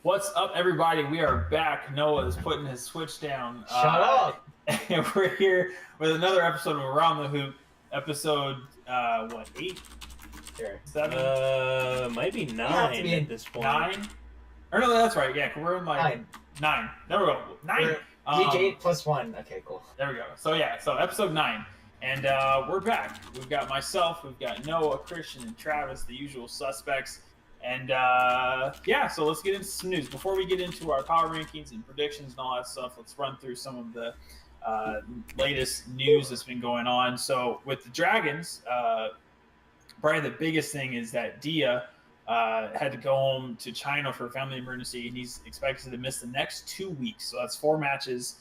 What's up, everybody? We are back. Noah is putting his Switch down. Shut up! And we're here with another episode of Around the Hoot. Episode, 8? Sure. 7? Might be have to 9 be at this point. 9? Or no, that's right. Yeah, we're in like 9. There we go. 9. Geek 8 plus 1. Okay, cool. There we go. So episode 9. And we're back. We've got myself, we've got Noah, Christiaan, and Travis, the usual suspects. And so let's get into some news. Before we get into our power rankings and predictions and all that stuff, let's run through some of the latest news that's been going on. So with the Dragons, probably the biggest thing is that Dia had to go home to China for a family emergency, and he's expected to miss the next 2 weeks. So that's 4 matches.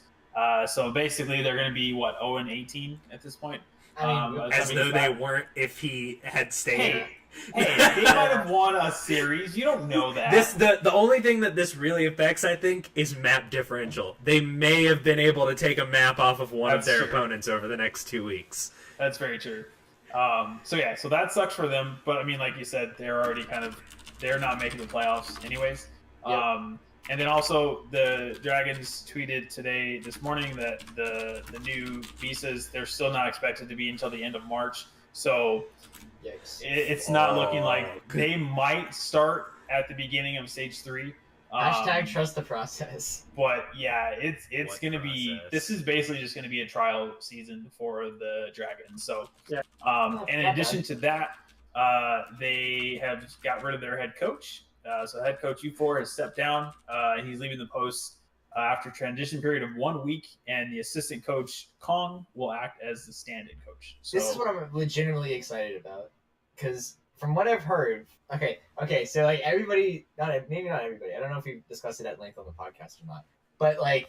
So basically, they're going to be, 0-18 at this point? As though they weren't if he had stayed. Hey, they might have won a series. You don't know that. The only thing that this really affects, I think, is map differential. They may have been able to take a map off of one of their opponents over the next 2 weeks. That's very true. So that sucks for them. But I mean, like you said, they're already they're not making the playoffs anyways. Yep. And then also the Dragons tweeted this morning that the new visas, they're still not expected to be until the end of March. So Yikes. it's not looking like they might start at the beginning of stage 3. Hashtag trust the process. But yeah, it's going to be. This is basically just going to be a trial season for the Dragons. So, Yeah. And in addition to that, they have got rid of their head coach. So head coach U4 has stepped down, and he's leaving the post after a transition period of 1 week. And the assistant coach Kong will act as the stand-in coach. So, This is what I'm legitimately excited about, because from what I've heard, so like everybody, maybe not everybody. I don't know if we've discussed it at length on the podcast or not, but like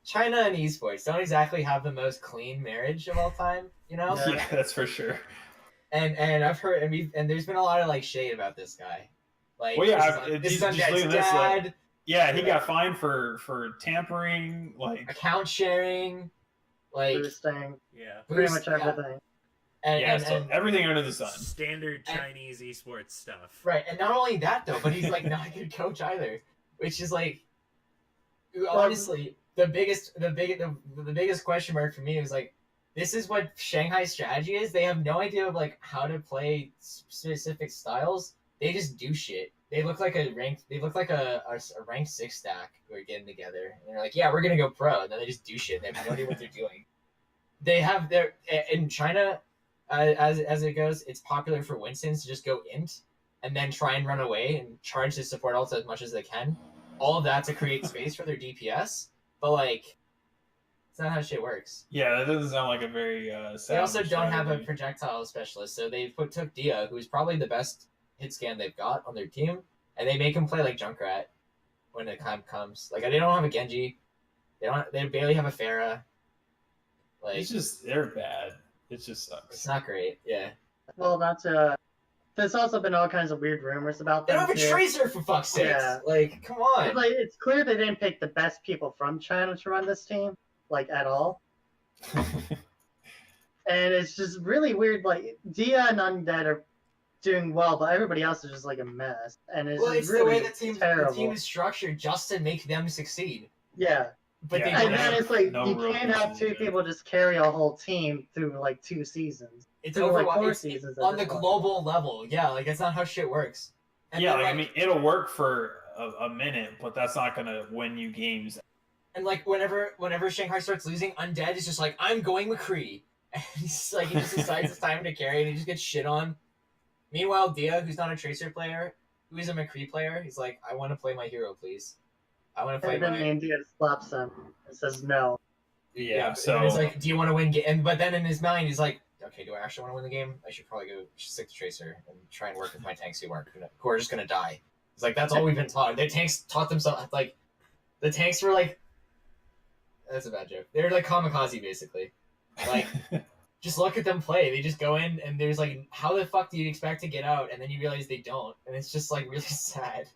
China and esports don't exactly have the most clean marriage of all time, you know? Yeah, that's for sure. And I've heard, and there's been a lot of like shade about this guy. Like, Well, yeah, this is just Undead's look at this, dad. Yeah, he got fined for tampering, Account sharing, like boosting, Yeah. pretty much everything. And everything under the sun. Standard Chinese esports stuff. right, and not only that though, but he's like not a good coach either, which is like honestly the biggest question mark for me was like, this is what Shanghai's strategy is. They have no idea of like how to play specific styles. They just do shit. They look like a ranked 6 stack who are getting together, and they're like, yeah, we're gonna go pro, and then they just do shit. They have no idea what they're doing. They have in China, as it goes, it's popular for Winstons to just go int and then try and run away and charge the support ults as much as they can. All of that to create space for their DPS, but like, it's not how shit works. Yeah, that doesn't sound like a very They also sound don't have a strategy. projectile specialist, so they took Dia, who's probably the best hit scan they've got on their team, and they make him play like Junkrat when the time comes. Like, they don't have a Genji, they barely have a Pharah. Like, They're bad. It just sucks. it's not great. Yeah, Well, there's also been all kinds of weird rumors about they them. don't have a too. tracer for fuck's sake. Yeah. Like, come on. Like, it's clear they didn't pick the best people from China to run this team, like at all. And it's just really weird. Like, Dia and Undead are doing well, but everybody else is just like a mess. And it's Well, just it's really the way the terrible. team is structured just to make them succeed. Yeah. But they Yeah. don't And then have. it's like, No you real can't have coaching, 2 yeah. people just carry a whole team through like 2 seasons. It's Through, like, Overwatch 4 it's seasons on at the this point. global level. Yeah, like that's not how shit works. And Yeah, then, I mean, it'll work for a minute, but that's not gonna win you games. and like whenever Shanghai starts losing, Undead is just like, I'm going McCree. And he's like, he just decides it's time to carry, and he just gets shit on. Meanwhile, Dia, who's not a Tracer player, who is a McCree player, he's like, I want to play my hero, please. I want to play And then my. India slaps him and says no. Yeah, and so then it's like, do you want to win? But then in his mind, he's like, okay, do I actually want to win the game? I should probably go stick to Tracer and try and work with my tanks who are just gonna die. It's like, that's all we've been taught. The tanks taught themselves, like, the tanks were like, that's a bad joke. They're like kamikaze basically. Like, just look at them play. They just go in and there's like, how the fuck do you expect to get out? And then you realize they don't, and it's just like really sad.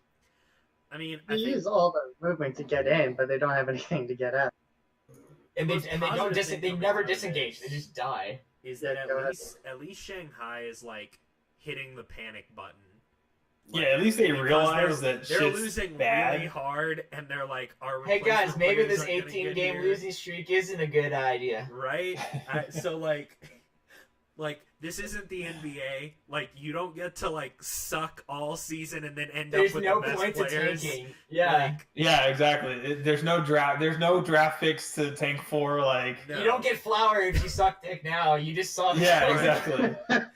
I mean, They I think use all the movement to get in, but they don't have anything to get out. And Most they don't positive thing they coming never out of disengage. this They just die. is that Yeah, go ahead. at least Shanghai is like hitting the panic button Yeah, at least they because realize that they're shit's losing bad. really hard, and they're like, "Our Hey guys, replacement maybe players this aren't gonna 18 get game here." losing streak isn't a good idea. Right? So like this isn't the NBA. Like you don't get to like suck all season and then end There's up with no the best point to players. tanking. Yeah. Like, Yeah, exactly. There's no draft. There's no draft picks to tank for. Like, no. You don't get flour if you suck dick now. You just saw the yeah, story. exactly.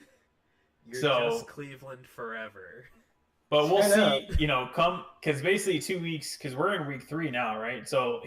You're So- just Cleveland forever. But we'll Straight see. Come because basically 2 weeks because we're in week 3 now, right? So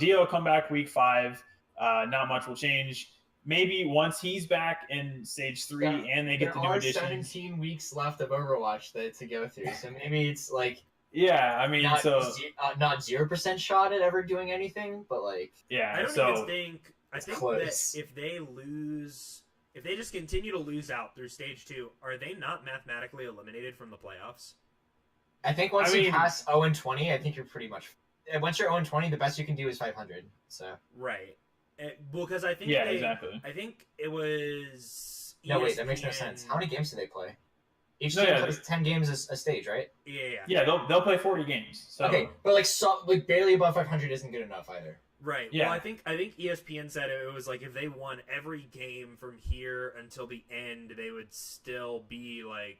Dio will come back week 5. Not much will change. Maybe once he's back in stage 3 and they get the There new are additions. 17 weeks left of Overwatch to go through, so maybe it's like Yeah, I mean, not so 0% shot at ever doing anything, but like yeah. I don't so even think. I think close. that if they lose, if they just continue to lose out through stage 2, are they not mathematically eliminated from the playoffs? I think once I you mean- pass 0-20, I think you're pretty much. Once you're 0-20, the best you can do is 500. So Right. Well, because I think yeah, they, exactly. I think it was. no, wait, that makes no ESPN sense. How many games do they play? Each No, team yeah, plays 10 games a stage, right? Yeah. Yeah, they'll play 40 games. So Okay, but like barely above 500 isn't good enough either. Right. Yeah. Well, I think ESPN said it was like if they won every game from here until the end, they would still be like.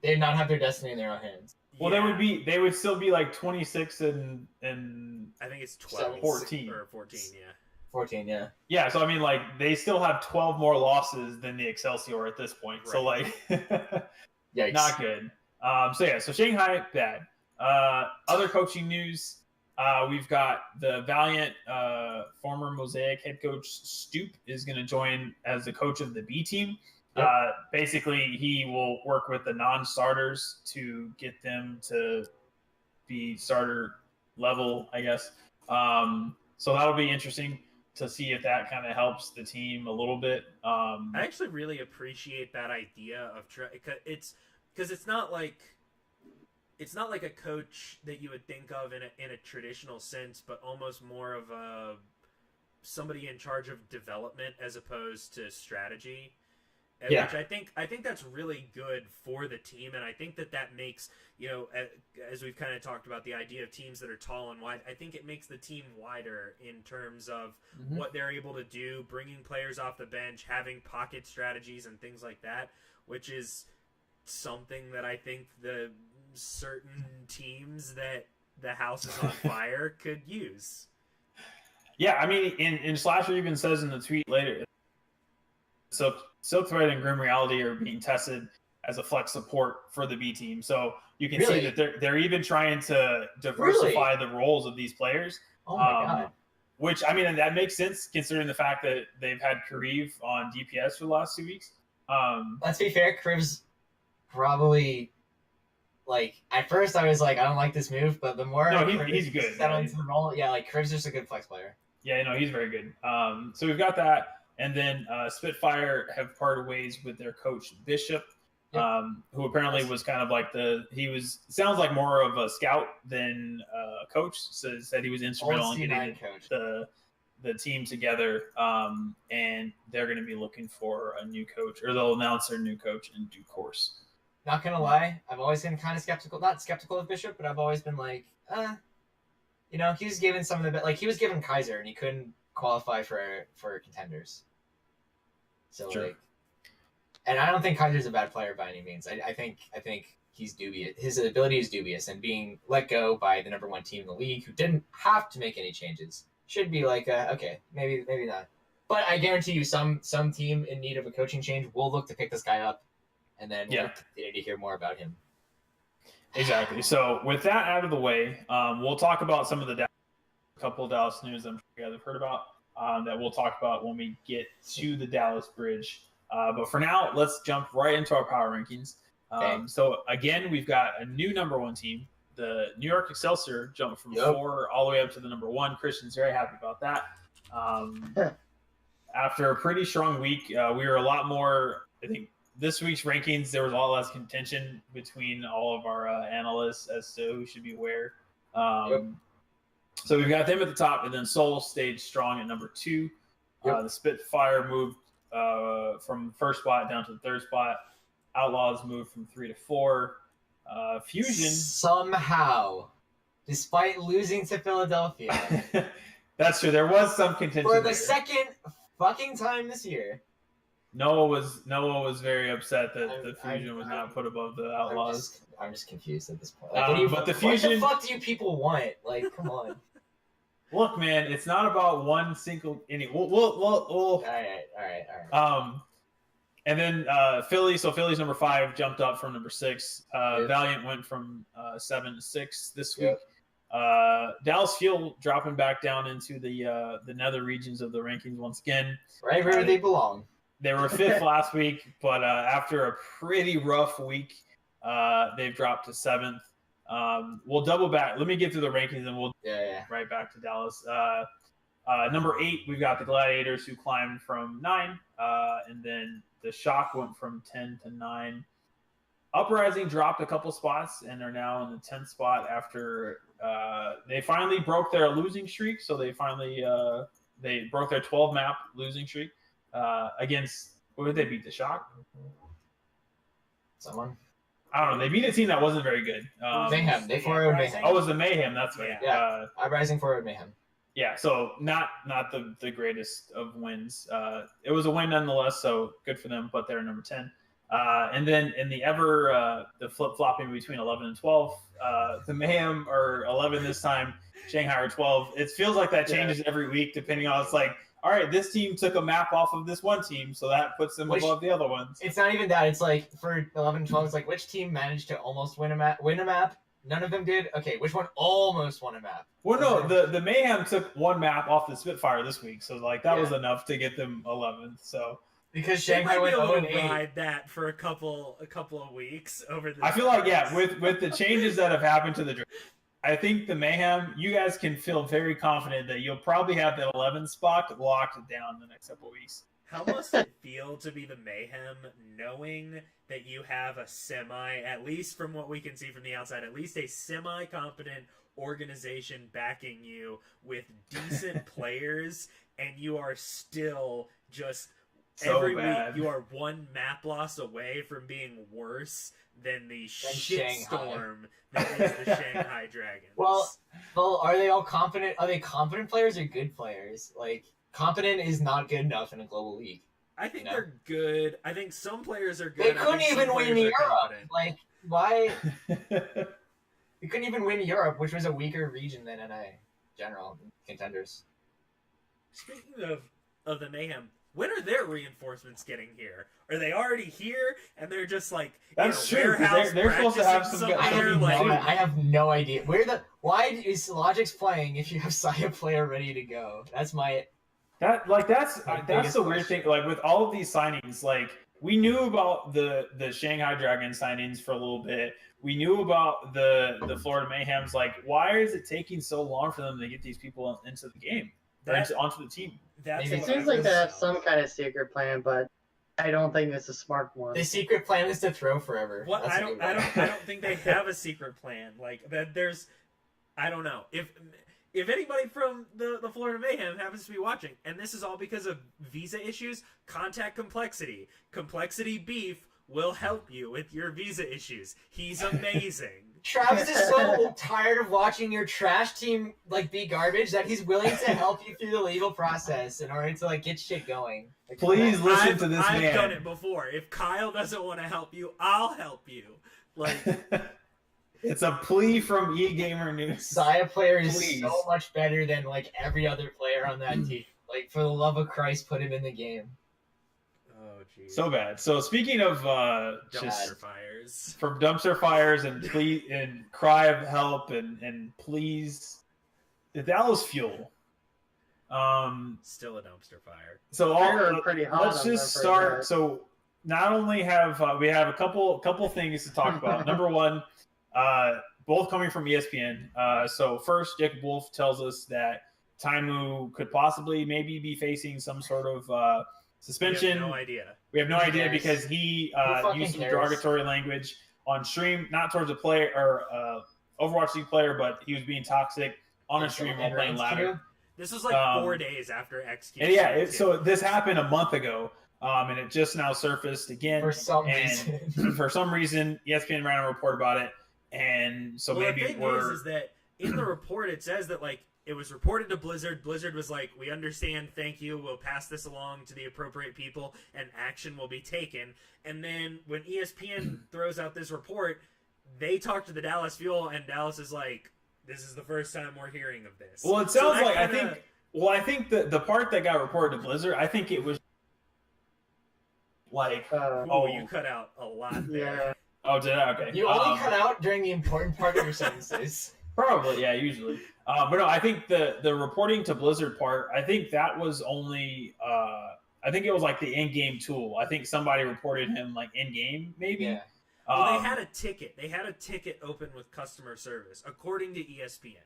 They'd not have their destiny in their own hands. well, Yeah. they would still be like 26 and I think it's 12 14. or 14. Yeah. 14, yeah. yeah. So I mean, like they still have 12 more losses than the Excelsior at this point. So like, Yikes. not good. So Shanghai bad. Other coaching news. We've got the Valiant former Mosaic head coach Stoop is going to join as the coach of the B team. Yep. Basically, he will work with the non-starters to get them to be starter level, I guess. So that'll be interesting to see if that kind of helps the team a little bit. I actually really appreciate that idea of it's because it's not like a coach that you would think of in a traditional sense, but almost more of a somebody in charge of development as opposed to strategy. Yeah. Which I think that's really good for the team, and I think that makes, as we've kind of talked about the idea of teams that are tall and wide, I think it makes the team wider in terms of what they're able to do, bringing players off the bench, having pocket strategies and things like that, which is something that I think the certain teams that the house is on fire could use. Yeah, I mean, in Slasher even says in the tweet later, Silk Thread and Grim Reality are being tested as a flex support for the B team. So you can see that they're even trying to diversify the roles of these players. Oh my god. Which, I mean, and that makes sense considering the fact that they've had Kareev on DPS for the last 2 weeks. Let's be fair, Kriv's probably like at first I was like, I don't like this move, but the more he's good. Settled into the role, yeah, like Kriv's just a good flex player. Yeah, no, he's very good. So we've got that. And then Spitfire have parted ways with their coach Bishop, who apparently was kind of like sounds like more of a scout than a coach. So said he was instrumental in getting the team together. And they're going to be looking for a new coach, or they'll announce their new coach in due course. Not gonna lie, I've always been kind of skeptical. Not skeptical of Bishop, but I've always been like, he was given some of the he was given Kaiser and he couldn't qualify for contenders. So Sure. and I don't think Kaiser's a bad player by any means. I think he's dubious. His ability is dubious, and being let go by the #1 team in the league, who didn't have to make any changes, should be like, okay, maybe not. But I guarantee you, some team in need of a coaching change will look to pick this guy up, and then we'll continue to hear more about him. Exactly. So with that out of the way, we'll talk about some of a couple of Dallas news I'm sure you guys have heard about. That we'll talk about when we get to the Dallas Bridge. But for now, let's jump right into our power rankings. So again, we've got a new #1 team. The New York Excelsior jumped from 4 all the way up to the #1. Christian's very happy about that. After a pretty strong week, we were a lot more, I think, this week's rankings, there was a lot less contention between all of our analysts as to who should be where. So we've got them at the top, and then Soul stayed strong at #2. The Spitfire moved from first spot down to the 3rd spot. Outlaws moved from 3 to 4. Fusion. Somehow, despite losing to Philadelphia. That's true. There was some contention For the there. second fucking time this year. Noah was very upset that the Fusion was not put above the Outlaws. I'm just confused at this point. Like, but the Fusion. What the fuck do you people want? Like, come on. Look, man, it's not about one single inning. We'll All right. And then Philly. So Philly's number 5 jumped up from number 6. Valiant went from 7 to 6 this week. Dallas Fuel dropping back down into the nether regions of the rankings once again. Right where they belong. They were 5th last week, but after a pretty rough week, they've dropped to 7th. We'll double back. Let me get through the rankings, and we'll right back to Dallas. Number 8, we've got the Gladiators, who climbed from 9, and then the Shock went from 10 to 9. Uprising dropped a couple spots and are now in the 10th spot after they finally broke their losing streak. So they finally they broke their 12-map losing streak against, what did they beat? The Shock? Someone? I don't know. They beat a team that wasn't very good. Mayhem. They 4-0'd Mayhem. Oh, it was the Mayhem. That's right. Yeah. Uprising 4-0'd Mayhem. Yeah, so not the greatest of wins. It was a win nonetheless, so good for them, but they're number 10. And then in the the flip-flopping between 11 and 12, the Mayhem are 11 this time, Shanghai are 12. It feels like that changes every week depending on, it's like, all right, this team took a map off of this one team, so that puts them above the other ones. It's not even that. It's like for 11 and 12, it's like which team managed to almost win a map? None of them did? Okay, which one almost won a map? Well, no, the Mayhem took one map off the Spitfire this week, so like that was enough to get them 11th. So because Shanghai went 0-8. Ride that for a couple of weeks over the. I feel like with the changes that have happened to the draft, I think the Mayhem, you guys can feel very confident that you'll probably have that 11th spot locked down the next couple of weeks. How must it feel to be the Mayhem, knowing that you have a at least from what we can see from the outside, at least a semi-competent organization backing you with decent players, and you are still just every week you are one map loss away from being worse than the shitstorm that is the Shanghai Dragons. Well, are they all competent? Are they competent players or good players? Like, competent is not good enough in a global league. I think they're good. I think some players are good. They couldn't even win Europe. Like, why? They couldn't even win Europe, which was a weaker region than NA general contenders. Speaking of the Mayhem, when are their reinforcements getting here? Are they already here and they're just like that's true? They're supposed to have some. I have no idea why is Logic's playing if you have Saya player ready to go. That's that's the weird thing. Like with all of these signings, like we knew about the Shanghai Dragon signings for a little bit. We knew about the Florida Mayhems. Like, why is it taking so long for them to get these people into the game? Onto the team. It seems like they have some kind of secret plan, but I don't think it's a smart one. The secret plan is to throw forever. What I don't think they have a secret plan. Like that, I don't know if anybody from the Florida Mayhem happens to be watching, and this is all because of visa issues. Contact Complexity Beef will help you with your visa issues. He's amazing. Travis is so tired of watching your trash team be garbage that he's willing to help you through the legal process in order to get shit going. Please listen to this man. I've done it before. If Kyle doesn't want to help you, I'll help you. It's a plea from eGamerNews. Saya player is so much better than every other player on that team. For the love of Christ, put him in the game. Oh, geez. So bad. So speaking of dumpster fires, from dumpster fires and cry of help and please, the Dallas Fuel. Still a dumpster fire. So let's just start. So not only have we have a couple things to talk about. Number one, both coming from ESPN. So first, Jacob Wolf tells us that Taimu could possibly maybe be facing some sort of suspension. We have no idea because he used some derogatory language on stream, not towards a player or Overwatch League player, but he was being toxic on a stream while playing ladder. This was 4 days after XQ. So this happened a month ago. and it just now surfaced again. For some and reason. for some reason, ESPN ran a report about it, and so maybe the thing is that in the report it says that like it was reported to Blizzard. Blizzard was like, "We understand. Thank you. We'll pass this along to the appropriate people, and action will be taken." And then when ESPN throws out this report, they talk to the Dallas Fuel, and Dallas is like, "This is the first time we're hearing of this." Well, it sounds like I think the part that got reported to Blizzard, I think it was like, you cut out a lot there. Yeah. Oh, did I? Okay. You only cut out during the important part of your sentences. Probably, yeah, usually. But no, I think the reporting to Blizzard part, I think that was only, I think it was like the in-game tool. I think somebody reported him like in-game, maybe. Yeah. Well, they had a ticket. They had a ticket open with customer service, according to ESPN.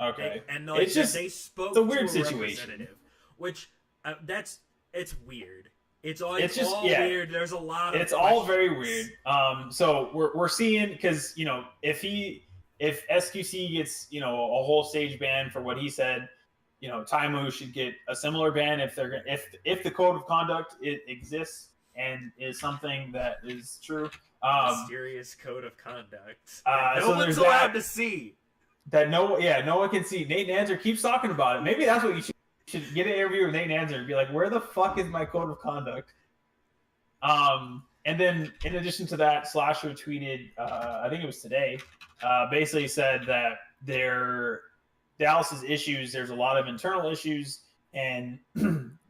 Okay. It's just they spoke a weird to a situation. representative, which it's weird. It's all weird. There's a lot of it's all very weird. So we're seeing, because if SQC gets a whole stage ban for what he said, Taimu should get a similar ban if the code of conduct exists and is something that is true. Mysterious code of conduct. So one's allowed to see. That no one can see. Nate Nanzer keeps talking about it. Maybe that's what you should get an interview with Nate Nanzer and be like, "Where the fuck is my code of conduct?" And then in addition to that, Slasher tweeted, I think it was today, basically said that Dallas's issues, there's a lot of internal issues, and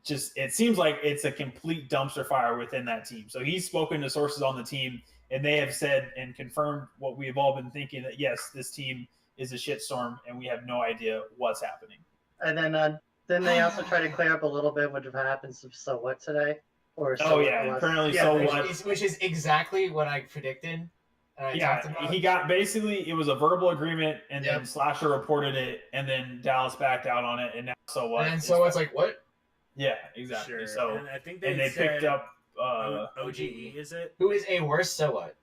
just it seems like it's a complete dumpster fire within that team. So he's spoken to sources on the team, and they have said and confirmed what we've all been thinking, that yes, this team is a shitstorm, and we have no idea what's happening. And then they also try to clear up a little bit what happened to So What today. Apparently which is exactly what I predicted. He got basically, it was a verbal agreement, and then Slasher reported it, and then Dallas backed out on it, and now So What? And So What's like, what? Yeah, exactly. Sure. So and I think they picked up OGE, is it? Who is a worse So What?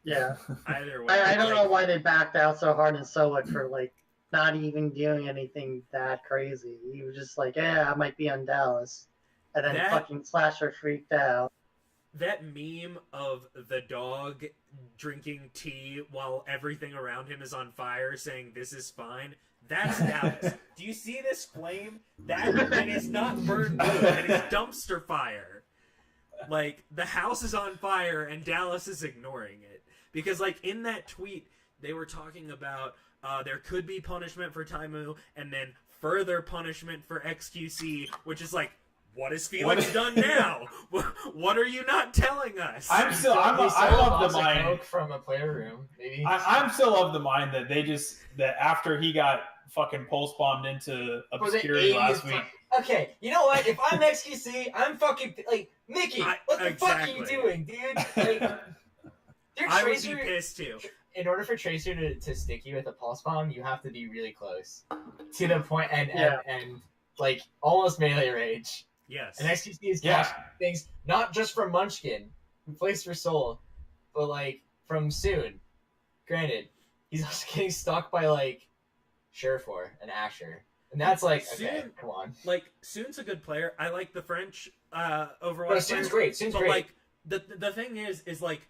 Yeah. Either way. I don't know why they backed out so hard in So What for like not even doing anything that crazy. He was just like, yeah, I might be on Dallas. And then fucking Slasher freaked out. That meme of the dog drinking tea while everything around him is on fire, saying this is fine, that's Dallas. Do you see this flame? That thing is not burned wood, it is dumpster fire. Like, the house is on fire and Dallas is ignoring it. Because, like, in that tweet, they were talking about there could be punishment for Taimu, and then further punishment for XQC, which is like, what has Felix done now? What are you not telling us? I love the mind from a player room. Maybe I'm still of the mind that that after he got fucking pulse bombed into obscurity last week. Okay, you know what? If I'm XQC, I'm fucking like Mickey. What the fuck are you doing, dude? Like, I would be pissed too. In order for Tracer to stick you with a pulse bomb, you have to be really close to the point and like almost melee range. Yes. And XQC is catching things not just from Munchkin, who plays for Soul, but like from Soon. Granted, he's also getting stalked by like Surefour and Asher. And that's like, okay, come on. Like, Soon's a good player. I like the French Overwatch. No, Soon's great. Soon's great. Like, the thing is like,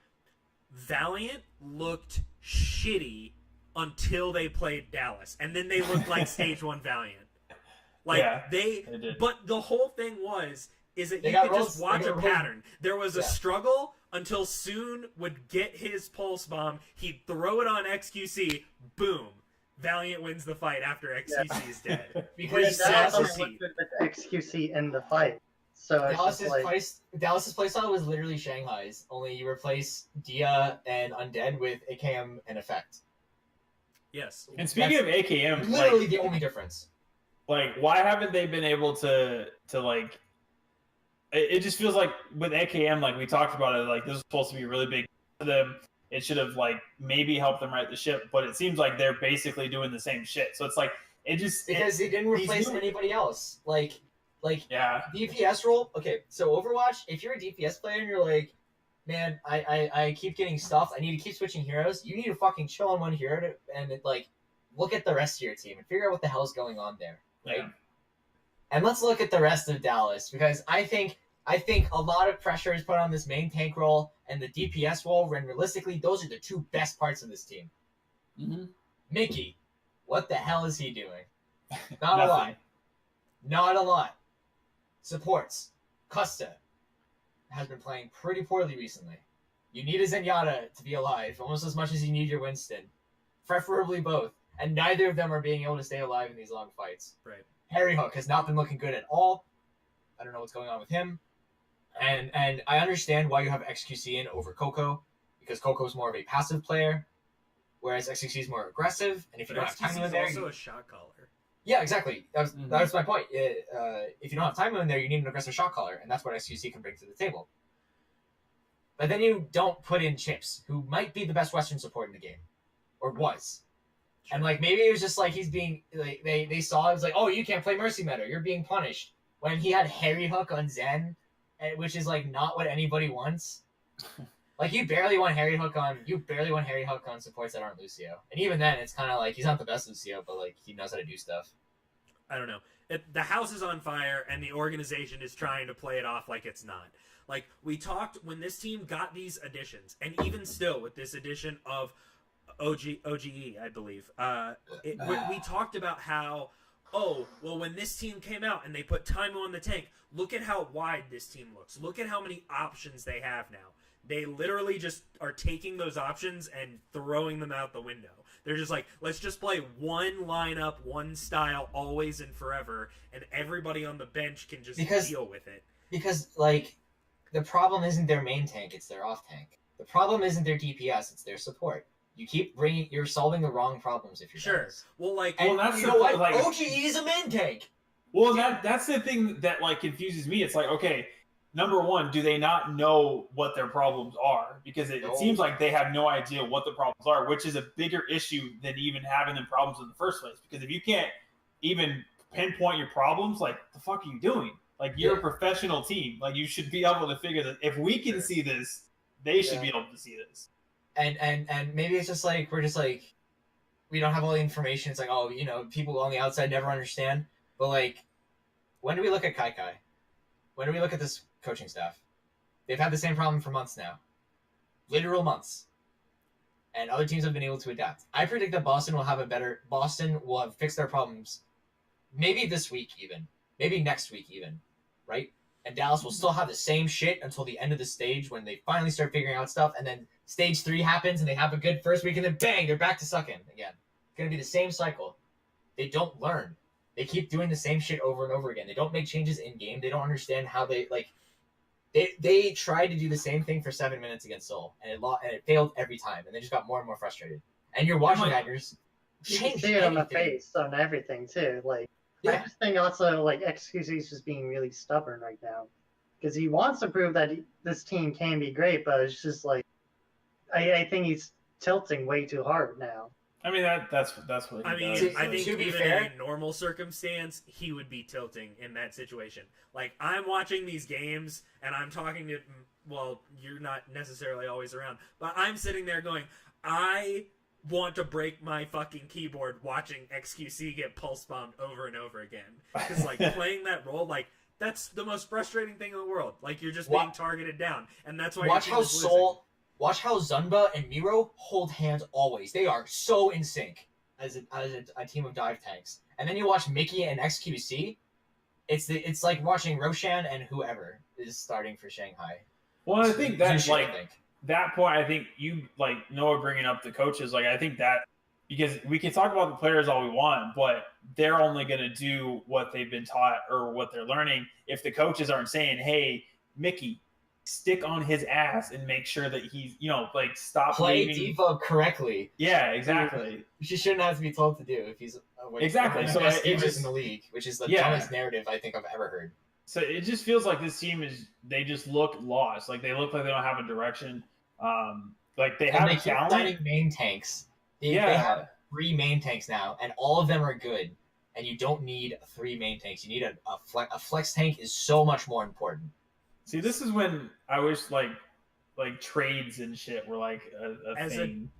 Valiant looked shitty until they played Dallas. And then they looked like Stage 1 Valiant. Like, they did. But the whole thing is that you could just watch a pattern. There was a struggle until Soon would get his pulse bomb. He'd throw it on XQC. Boom. Valiant wins the fight after XQC is dead. Because Dallas with XQC in the fight. So Dallas's playstyle was literally Shanghai's. Only you replace Dia and Undead with AKM and Effect. Yes. And speaking of AKM, literally the only difference. Like, why haven't they been able to like? It just feels like with AKM, like we talked about it, like this is supposed to be really big for them. It should have like maybe helped them right the ship, but it seems like they're basically doing the same shit. So it's like they didn't replace anybody else. Like DPS role. Okay, so Overwatch, if you're a DPS player and you're like, man, I keep getting stuffed, I need to keep switching heroes. You need to fucking chill on one hero and like look at the rest of your team and figure out what the hell's going on there. Right? Yeah. And let's look at the rest of Dallas, because I think I think a lot of pressure is put on this main tank role and the DPS role, when realistically, those are the two best parts of this team. Mm-hmm. Mickey, what the hell is he doing? Not a lot. Not a lot. Supports. Custa has been playing pretty poorly recently. You need a Zenyatta to be alive, almost as much as you need your Winston. Preferably both. And neither of them are being able to stay alive in these long fights. Right. Harry Hook has not been looking good at all. I don't know what's going on with him. And I understand why you have XQC in over Coco, because Coco's more of a passive player, whereas XQC is more aggressive. And if you don't have time in there, also a shot caller. Yeah, exactly. That's my point. If you don't have time in there, you need an aggressive shot caller, and that's what XQC can bring to the table. But then you don't put in Chips, who might be the best Western support in the game, or was. Sure. And like maybe it was just like he's being like they saw it was like, oh, you can't play Mercy Meta, you're being punished. When he had Harry Hook on Zen, which is like not what anybody wants. Like you barely want Harry Hook on supports that aren't Lucio. And even then it's kinda like he's not the best Lucio, but like he knows how to do stuff. I don't know. The house is on fire and the organization is trying to play it off like it's not. Like we talked when this team got these additions, and even still with this addition of OGE, I believe, we talked about how, oh, well, when this team came out and they put Taimo in the tank, look at how wide this team looks. Look at how many options they have now. They literally just are taking those options and throwing them out the window. They're just like, let's just play one lineup, one style, always and forever, and everybody on the bench can just deal with it. Because, like, the problem isn't their main tank, it's their off tank. The problem isn't their DPS, it's their support. You're solving the wrong problems if you're sure. Guys. Well, like, and that's you know what? Like, OGE is a main tank. Well, that's the thing that like confuses me. It's like, okay, number one, do they not know what their problems are? Because it seems like they have no idea what the problems are, which is a bigger issue than even having them problems in the first place. Because if you can't even pinpoint your problems, like, the fuck are you doing? Like, you're a professional team. Like, you should be able to figure that. If we can see this, they should be able to see this. And maybe it's just like, we're just like, we don't have all the information. It's like, oh, you know, people on the outside never understand. But, like, when do we look at Kai? When do we look at this coaching staff? They've had the same problem for months now. Literal months. And other teams have been able to adapt. I predict that Boston will have fixed their problems maybe this week even. Maybe next week even. Right? And Dallas will still have the same shit until the end of the stage when they finally start figuring out stuff, and then stage 3 happens and they have a good first week, and then bang, they're back to sucking again. It's going to be the same cycle. They don't learn. They keep doing the same shit over and over again. They don't make changes in-game. They don't understand how they, like... They tried to do the same thing for 7 minutes against Seoul, and it failed every time, and they just got more and more frustrated. And you're watching that, you're just... You can see it on the face, on everything, too. Like, I just think also, like, XQC is just being really stubborn right now. Because he wants to prove that this team can be great, but it's just like... I think he's tilting way too hard now. I mean, that's what he does. I think to be even fair, in a normal circumstance, he would be tilting in that situation. Like, I'm watching these games, and I'm talking to... Well, you're not necessarily always around, but I'm sitting there going, I want to break my fucking keyboard watching XQC get pulse bombed over and over again. Because, like, playing that role, like, that's the most frustrating thing in the world. Like, you're just being targeted down, and that's why Watch how Seoul... Watch how Zunba and Miro hold hands always. They are so in sync as a team of dive tanks. And then you watch Mickey and XQC. It's like watching Roshan and whoever is starting for Shanghai. Well, I think that's that point. I think you like Noah bringing up the coaches. Like, I think that because we can talk about the players all we want, but they're only going to do what they've been taught or what they're learning. If the coaches aren't saying, "Hey, Mickey, stick on his ass and make sure that he's, like, stop play leaving. default correctly." Yeah, exactly. Which you shouldn't have to be told to do if he's exactly. So it just in the league, which is the dumbest narrative I think I've ever heard. So it just feels like this team they just look lost. Like, they look like they don't have a direction. Like, they have talent. Signing main tanks. They have 3 main tanks now, and all of them are good. And you don't need 3 main tanks. You need a flex tank is so much more important. See, this is when I wish like trades and shit were like a thing.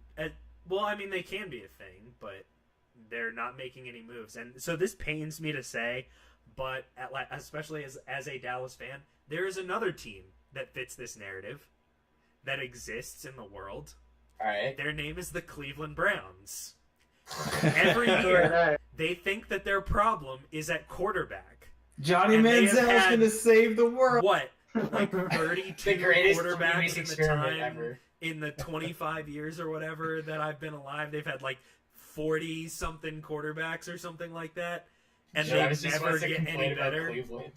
Well, I mean, they can be a thing, but they're not making any moves. And so this pains me to say, but especially as a Dallas fan, there is another team that fits this narrative that exists in the world. All right. Their name is the Cleveland Browns. Every year, they think that their problem is at quarterback. Johnny And they Manziel's have had- going to save the world. What? Like 32 The greatest quarterbacks three-week in the experiment time, ever. in the 25 years or whatever that I've been alive. They've had like 40-something quarterbacks or something like that. And Travis they just never wants to get complain any about better. Cleveland.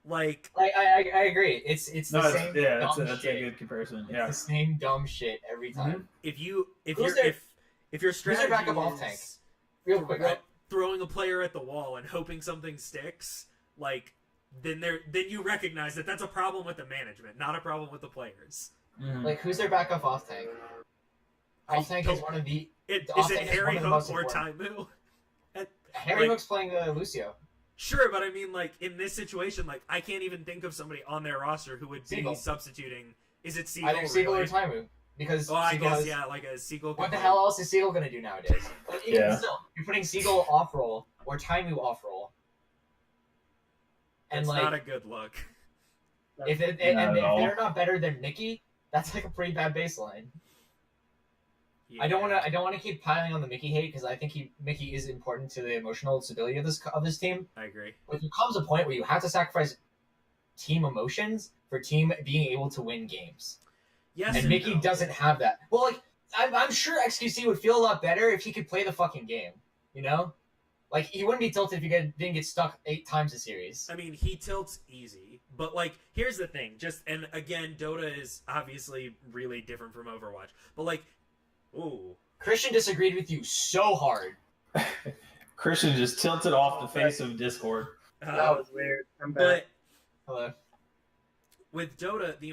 Like, I agree. It's No, the it's, same. yeah, dumb that's a shit. good comparison. It's Yeah. the same dumb shit every time. if your Who's their strategy backup off tank? is Real quick, throwing a player at the wall and hoping something sticks, like then you recognize that that's a problem with the management, not a problem with the players. Mhm. like who's their backup off tank? Off tank is one of the. Is off it tank is Harry one of the Hook most or important. Taimu? Harry like- Hook's playing Lucio. Sure, but I mean, like in this situation, like I can't even think of somebody on their roster who would be Siegel. substituting. Is it Siegel? Either Siegel really? or Taimu. Because Oh, I Siegel guess has- yeah, like a Siegel. What the could hell else is Siegel gonna do nowadays? But even Yeah. still, you're putting Siegel off roll or Taimu off roll. And It's like, not a good look. if Not if at all. they're not better than Mickey, that's like a pretty bad baseline. I don't Yeah. want to keep piling on the Mickey hate because I think Mickey is important to the emotional stability of this team. I agree. But there comes a point where you have to sacrifice team emotions for team being able to win games. Yes, And Mickey no. doesn't have that. Well, like I'm sure XQC would feel a lot better if he could play the fucking game. You know, like he wouldn't be tilted if he didn't get stuck 8 times a series. I mean, he tilts easy, but like, here's the thing. And again, Dota is obviously really different from Overwatch, but like, ooh, Christiaan disagreed with you so hard. Christian just tilted off the face of Discord. That was weird. I'm back. but Hello. with Dota, the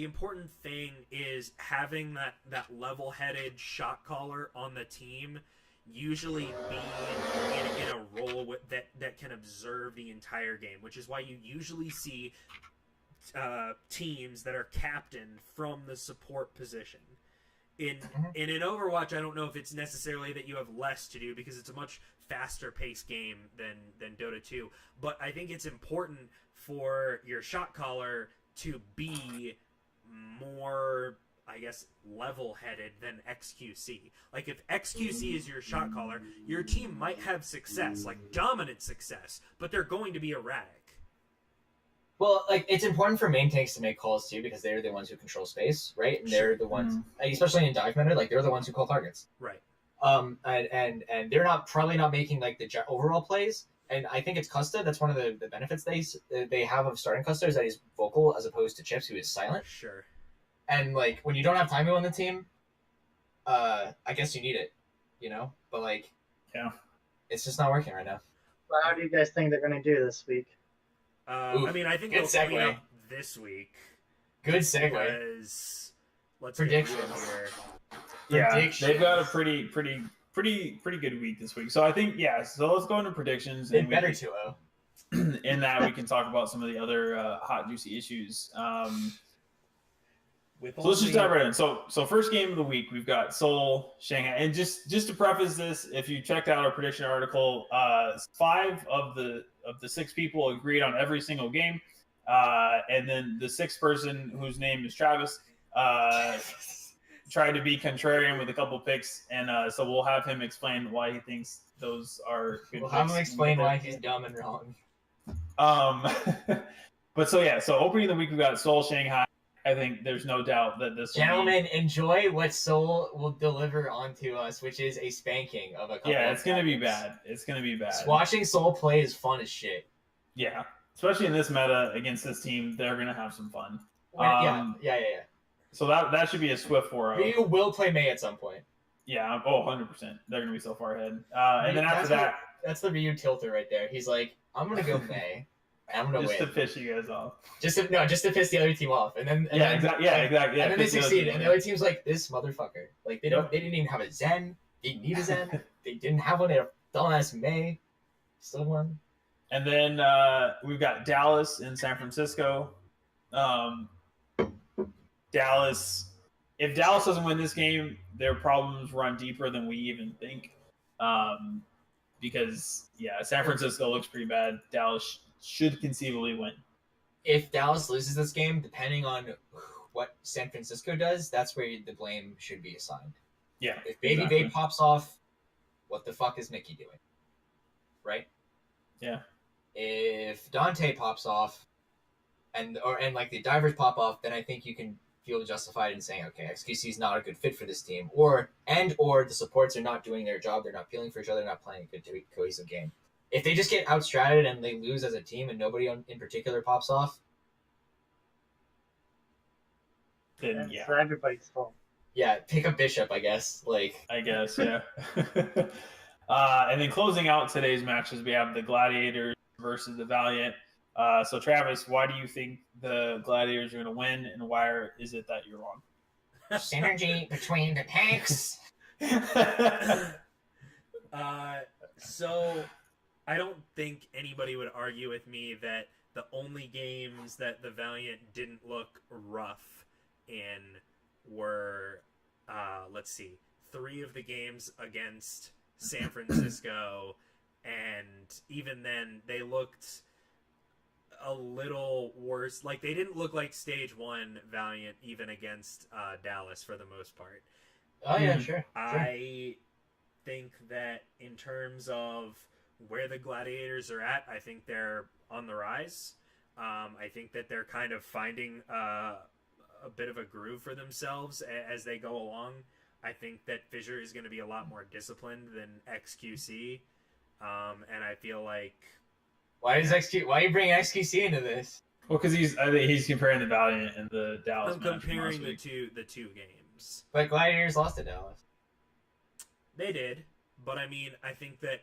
important thing is having that level-headed shot caller on the team, usually being in a role that can observe the entire game, which is why you usually see teams that are captained from the support position. In Overwatch, I don't know if it's necessarily that you have less to do because it's a much faster paced game than Dota 2, but I think it's important for your shot caller to be more, I guess, level-headed than XQC. Like, if XQC is your shot caller, your team might have success, like dominant success, but they're going to be erratic. Well, like it's important for main tanks to make calls too because they're the ones who control space, right? And they're the ones, like, especially in dive meta, like they're the ones who call targets. Right. And they're probably not making like the overall plays. And I think it's Custa. That's one of the benefits they have of starting Custa is that he's vocal as opposed to Chips, who is silent. Sure. And like when you don't have Taimu on the team, I guess you need it, you know. But like, Yeah. it's just not working right now. Well, how do you guys think they're going to do this week? I mean, I think good they'll clean segue. up this week. Good segue. Because let's Predictions. get real here. Yeah, Predictions. they've got a pretty good week this week. So I think so let's go into predictions. They and better we, 2-0. in that we can talk about some of the other hot juicy issues. With So let's just dive right in. So first game of the week, we've got Seoul, Shanghai. And just to preface this, if you checked out our prediction article, 5 of the 6 people agreed on every single game. And then the 6th person, whose name is Travis, tried to be contrarian with a couple picks. And so we'll have him explain why he thinks those are good We'll picks. have him explain why he's dumb and wrong. But so opening the week, we've got Seoul, Shanghai. I think there's no doubt that this will be- Gentlemen, enjoy what Seoul will deliver onto us, which is a spanking of a couple. Yeah, of it's gonna be targets. bad. It's gonna be bad. Watching Seoul play is fun as shit. Yeah, especially in this meta against this team, they're gonna have some fun. Yeah. So that should be a swift 4-0. We will play May at some point. Yeah. 100%. They're gonna be so far ahead. And then after that, That's the Ryu tilter right there. He's like, I'm gonna go May. And I'm gonna just win. to piss you guys off. Just to piss the other team off, and then Exactly. Yeah, exactly. Yeah, and then they piss the other succeed, team and the off. other team's like, this motherfucker. Like they didn't even have a Zen. They didn't need a Zen. They didn't have one. They had a dumbass May. Still won. And then we've got Dallas in San Francisco. Dallas. If Dallas doesn't win this game, their problems run deeper than we even think. Because San Francisco looks pretty bad. Dallas should conceivably win. If Dallas loses this game, depending on what San Francisco does, that's where the blame should be assigned. Yeah. If Baby Vape pops off, what the fuck is Mickey doing? Right? Yeah. If Dante pops off, and like the divers pop off, then I think you can feel justified in saying, okay, XQC is not a good fit for this team, or the supports are not doing their job, they're not feeling for each other, they're not playing a good cohesive game. If they just get outstratted and they lose as a team and nobody in particular pops off, then it's everybody's fault. Yeah, pick a bishop, I guess. I guess, yeah. And then closing out today's matches, we have the Gladiators versus the Valiant. So Travis, why do you think the Gladiators are going to win, and why is it that you're wrong? Synergy between the tanks. So I don't think anybody would argue with me that the only games that the Valiant didn't look rough in were, let's see, 3 of the games against San Francisco, and even then they looked a little worse. Like, they didn't look like Stage 1 Valiant even against Dallas for the most part. Oh, yeah, sure. I think that in terms of where the Gladiators are at, I think they're on the rise. I think that they're kind of finding a bit of a groove for themselves as they go along. I think that Fissure is going to be a lot more disciplined than XQC. And I feel like... Why do you bring XQC into this? Well, because he's comparing the Valiant and the Dallas. I'm comparing the two games. But Gladiators lost to Dallas. They did, but I mean, I think that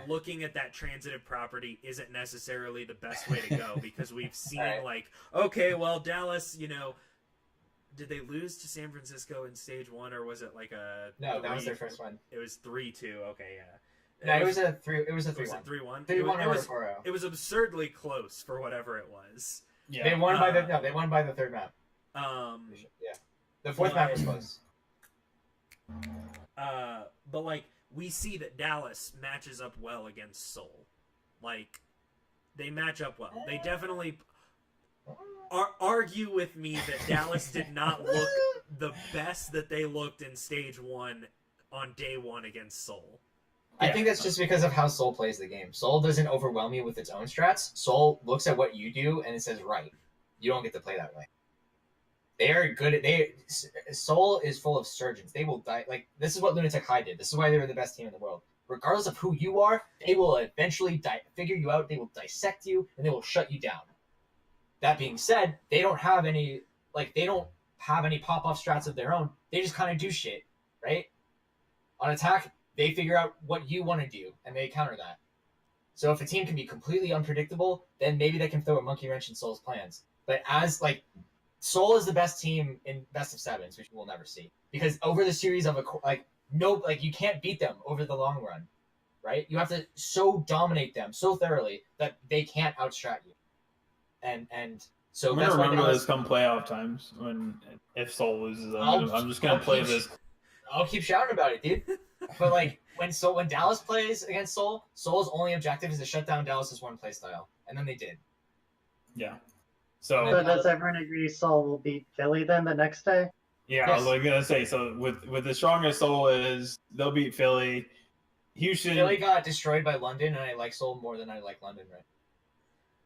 looking at that transitive property isn't necessarily the best way to go, because we've seen Dallas, did they lose to San Francisco in Stage 1, or was it like a... No, that was their first one. It was 3-2. Okay, yeah. No, it was a 3-1. It was a 3-1. 3-1. 3-1 or 4-0. It was absurdly close for whatever it was. Yeah. They won by the third map. The fourth map was close. But like, we see that Dallas matches up well against Seoul. Like, they match up well. They definitely argue with me that Dallas did not look the best that they looked in Stage 1 on day 1 against Seoul. I think that's just because of how Seoul plays the game. Seoul doesn't overwhelm you with its own strats. Seoul looks at what you do and it says, right, you don't get to play that way. They are good at... Seoul is full of surgeons. They will die. Like, this is what Lunatic High did. This is why they were the best team in the world. Regardless of who you are, they will eventually figure you out, they will dissect you, and they will shut you down. That being said, they don't have any pop-off strats of their own. They just kind of do shit, right? On attack, they figure out what you want to do, and they counter that. So if a team can be completely unpredictable, then maybe they can throw a monkey wrench in Seoul's plans. But Seoul is the best team in best of sevens, which we'll never see. Because over the series of you can't beat them over the long run, right? You have to so dominate them so thoroughly that they can't outstrat you. And so I'm gonna remember this come playoff times if Seoul loses. I'm just gonna play this. I'll keep shouting about it, dude. But when Dallas plays against Seoul, Seoul's only objective is to shut down Dallas's one play style, and then they did. Yeah. So does everyone agree Seoul will beat Philly then the next day? Yeah, yes. I was gonna say, so with the strongest Seoul is they'll beat Philly. Houston. Philly got destroyed by London, and I like Seoul more than I like London, right?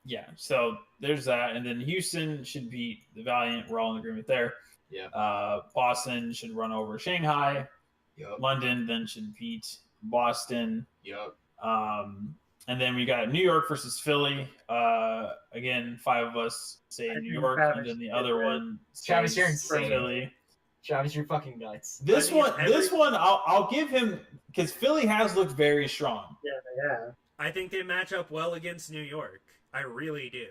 Yeah, so there's that, and then Houston should beat the Valiant. We're all in agreement there. Yeah. Boston should run over Shanghai. Yep. London then should beat Boston. Yep. And then we got New York versus Philly. Again, 5 of us say New York, and then the other one Travis, you're insane. Philly. Travis, you're fucking nuts. This one, I'll give him, because Philly has looked very strong. Yeah. I think they match up well against New York. I really do.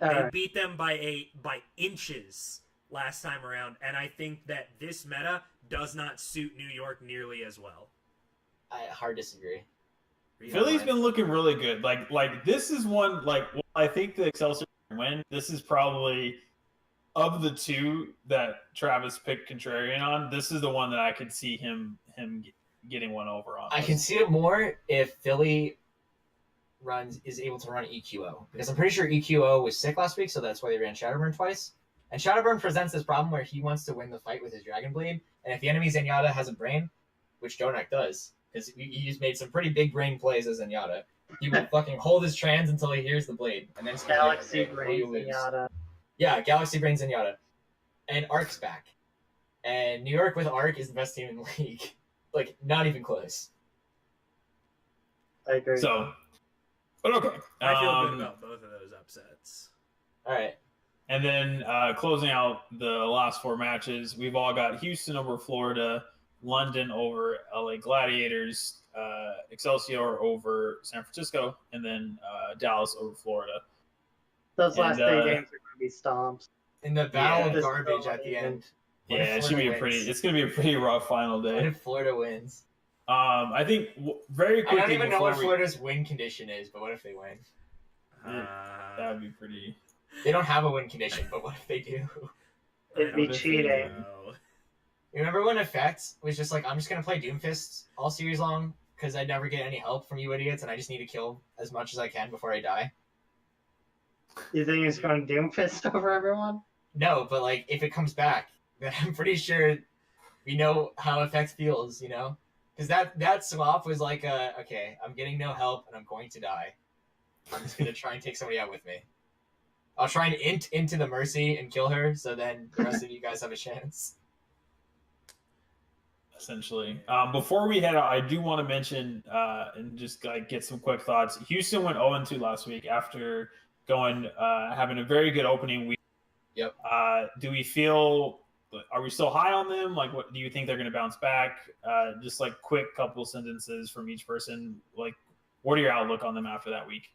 They beat them by inches last time around, and I think that this meta does not suit New York nearly as well. I hard disagree. Philly's been looking really good. Like this is one, I think the Excelsior win. This is probably, of the 2 that Travis picked contrarian on, this is the one that I could see him getting one over on. I can see it more if Philly is able to run EQO, because I'm pretty sure EQO was sick last week, so that's why they ran Shadowburn twice. And Shadowburn presents this problem where he wants to win the fight with his Dragon Blade, and if the enemy Zenyatta has a brain, which Donak does, because he's made some pretty big brain plays as Zenyatta, he will fucking hold his trans until he hears the blade, and then it's Galaxy Brain Zenyatta. Yeah, Galaxy Brain Zenyatta. And Ark's back. And New York with Ark is the best team in the league. Like, not even close. I agree. So, but okay. I feel good about both of those upsets. All right. And then closing out the last 4 matches, we've all got Houston over Florida, London over LA Gladiators, Excelsior over San Francisco, and then Dallas over Florida. Those last 3 games are going to be stomps. In the battle Yeah. of garbage at the end. Yeah, it's gonna be a pretty rough final What day. if Florida wins? I think very quickly. I don't even know what before Florida's win condition is, but what if they win? that would be pretty. They don't have a win condition, but what if they do? It'd be cheating. You remember when Effect was just like, I'm just going to play Doomfist all series long because I never get any help from you idiots and I just need to kill as much as I can before I die? You think he's going Doomfist over everyone? No, but like, if it comes back, then I'm pretty sure we know how Effect feels, you know? Because that swap was like, okay, I'm getting no help and I'm going to die. I'm just going to try and take somebody out with me. I'll try and int into the Mercy and kill her, so then the rest of you guys have a chance. Essentially, before we head out, I do want to mention and just like get some quick thoughts. Houston went 0-2 last week after going having a very good opening week. Yep. Do we feel? Are we still high on them? Like, what do you think they're going to bounce back? Just like quick couple sentences from each person. Like, what are your outlook on them after that week?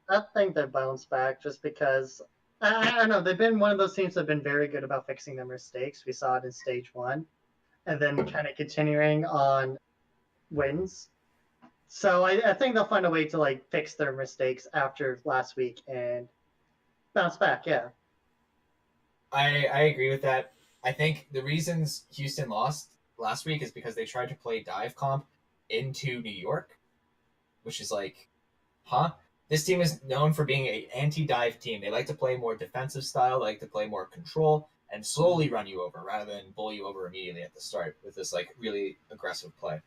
I think they bounce back just because I don't know. They've been one of those teams that have been very good about fixing their mistakes. We saw it in stage 1, and then kind of continuing on wins. So I think they'll find a way to like fix their mistakes after last week and bounce back. Yeah. I agree with that. I think the reasons Houston lost last week is because they tried to play dive comp into New York, which is like, huh? This team is known for being an anti-dive team. They like to play more defensive style, they like to play more control, and slowly run you over rather than bowl you over immediately at the start with this like really aggressive play.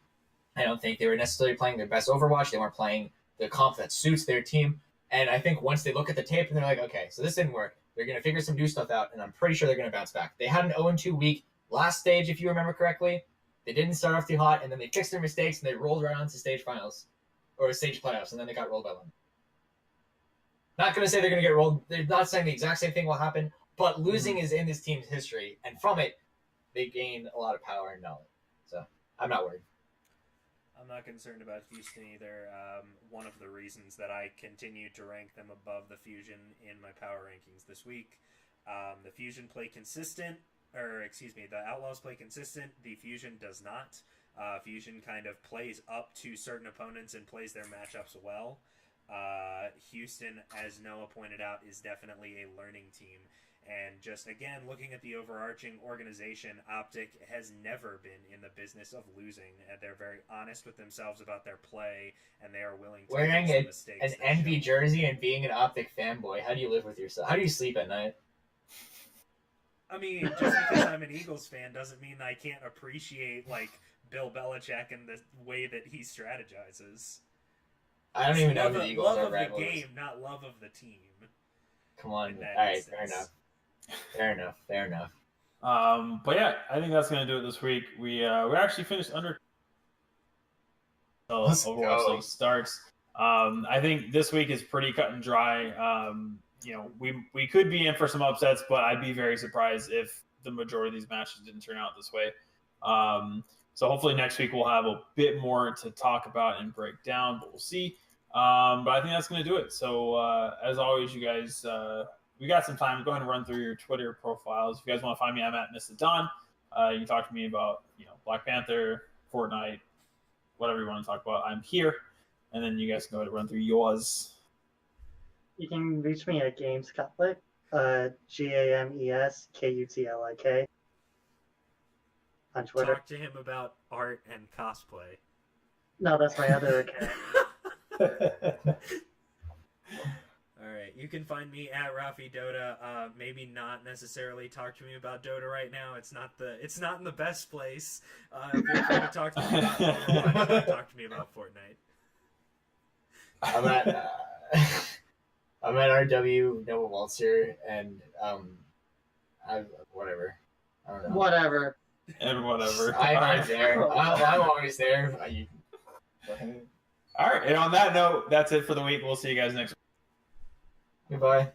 I don't think they were necessarily playing their best Overwatch. They weren't playing the comp that suits their team. And I think once they look at the tape and they're like, okay, so this didn't work, they're going to figure some new stuff out, and I'm pretty sure they're going to bounce back. They had an 0-2 week last stage, if you remember correctly. They didn't start off too hot, and then they fixed their mistakes, and they rolled right onto stage finals, or stage playoffs, and then they got rolled by London. Not going to say they're going to get rolled. They're not saying the exact same thing will happen, but losing is in this team's history, and from it, they gain a lot of power and knowledge. So I'm not worried. I'm not concerned about Houston either. One of the reasons that I continue to rank them above the Fusion in my power rankings this week. The Fusion play consistent, the Outlaws play consistent. The Fusion does not. Fusion kind of plays up to certain opponents and plays their matchups well. Houston, as Noah pointed out, is definitely a learning team. And just, again, looking at the overarching organization, Optic has never been in the business of losing. And they're very honest with themselves about their play, and they are willing to wearing make mistakes. An Envy jersey and being an Optic fanboy. How do you live with yourself? How do you sleep at night? I mean, just because I'm an Eagles fan doesn't mean I can't appreciate, like, Bill Belichick and the way that he strategizes. I don't even know who the Eagles are. Love of the game, not love of the team. Come on. All right, fair enough. But yeah, I think that's gonna do it this week. We actually finished under. So Overwatch League starts. I think this week is pretty cut and dry. We could be in for some upsets, but I'd be very surprised if the majority of these matches didn't turn out this way. So hopefully next week we'll have a bit more to talk about and break down, but we'll see. But I think that's going to do it. So as always, you guys, we got some time. Go ahead and run through your Twitter profiles. If you guys want to find me, I'm at Mr. Don. You can talk to me about Black Panther, Fortnite, whatever you want to talk about. I'm here. And then you guys can go ahead and run through yours. You can reach me at Games Kutlik, GAMESKUTLIK on Twitter. Talk to him about art and cosplay. No, that's my other account. All right, you can find me at Rafi Dota. Maybe not necessarily talk to me about Dota right now. It's not in the best place. Feel free to talk to me about Overwatch, not talk to me about Fortnite. I'm at RW Noah Waltzer, and whatever. I don't know. Whatever. And whatever. I'm always there. I'm always there. All right, and on that note, that's it for the week. We'll see you guys next week. Goodbye.